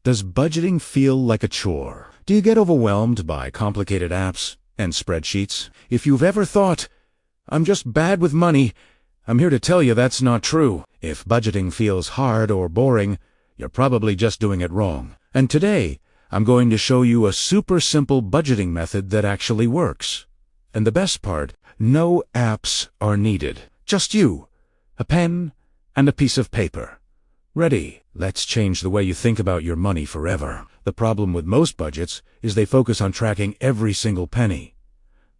Does budgeting feel like a chore? Do you get overwhelmed by complicated apps and spreadsheets? If you've ever thought, "I'm just bad with money," I'm here to tell you that's not true. If budgeting feels hard or boring, you're probably just doing it wrong. And today, I'm going to show you a super simple budgeting method that actually works. And the best part, no apps are needed. Just you, a pen, and a piece of paper. Ready? Let's change the way you think about your money forever. The problem with most budgets is they focus on tracking every single penny.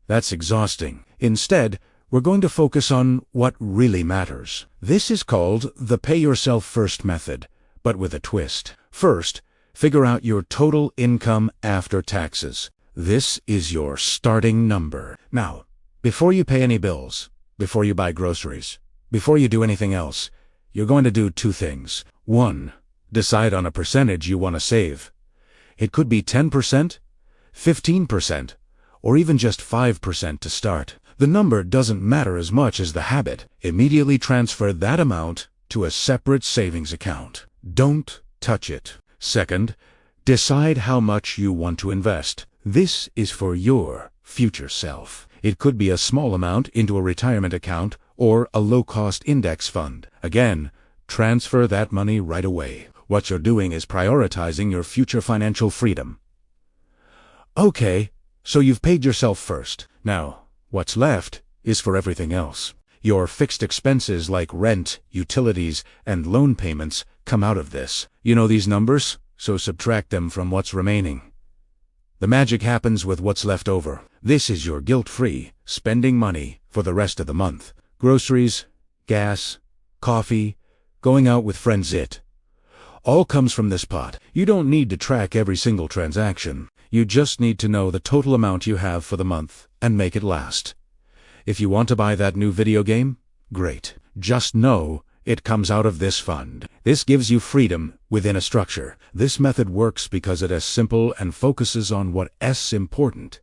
That's exhausting. Instead, we're going to focus on what really matters. This is called the Pay Yourself First method, but with a twist. First, figure out your total income after taxes. This is your starting number. Now, before you pay any bills, before you buy groceries, before you do anything else, you're going to do two things. One, decide on a percentage you want to save. It could be 10%, 15%, or even just 5% to start. The number doesn't matter as much as the habit. Immediately transfer that amount to a separate savings account. Don't touch it. Second, decide how much you want to invest. This is for your future self. It could be a small amount into a retirement account or a low-cost index fund. Again, transfer that money right away. What you're doing is prioritizing your future financial freedom. Okay, so you've paid yourself first. Now, what's left is for everything else. Your fixed expenses like rent, utilities, and loan payments come out of this. You know these numbers, so subtract them from what's remaining. The magic happens with what's left over. This is your guilt-free spending money for the rest of the month. Groceries, gas, coffee, going out with friends, it all comes from this pot. You don't need to track every single transaction. You just need to know the total amount you have for the month and make it last. If you want to buy that new video game, great. Just know it comes out of this fund. This gives you freedom within a structure. This method works because it is simple and focuses on what is important: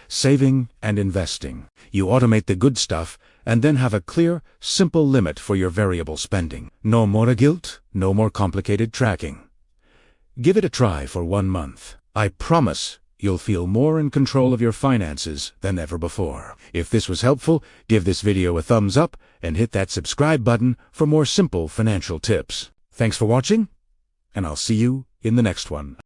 saving and investing. You automate the good stuff and then have a clear, simple limit for your variable spending. No more guilt, no more complicated tracking. Give it a try for 1 month. I promise you'll feel more in control of your finances than ever before. If this was helpful, give this video a thumbs up and hit that subscribe button for more simple financial tips. Thanks for watching, and I'll see you in the next one.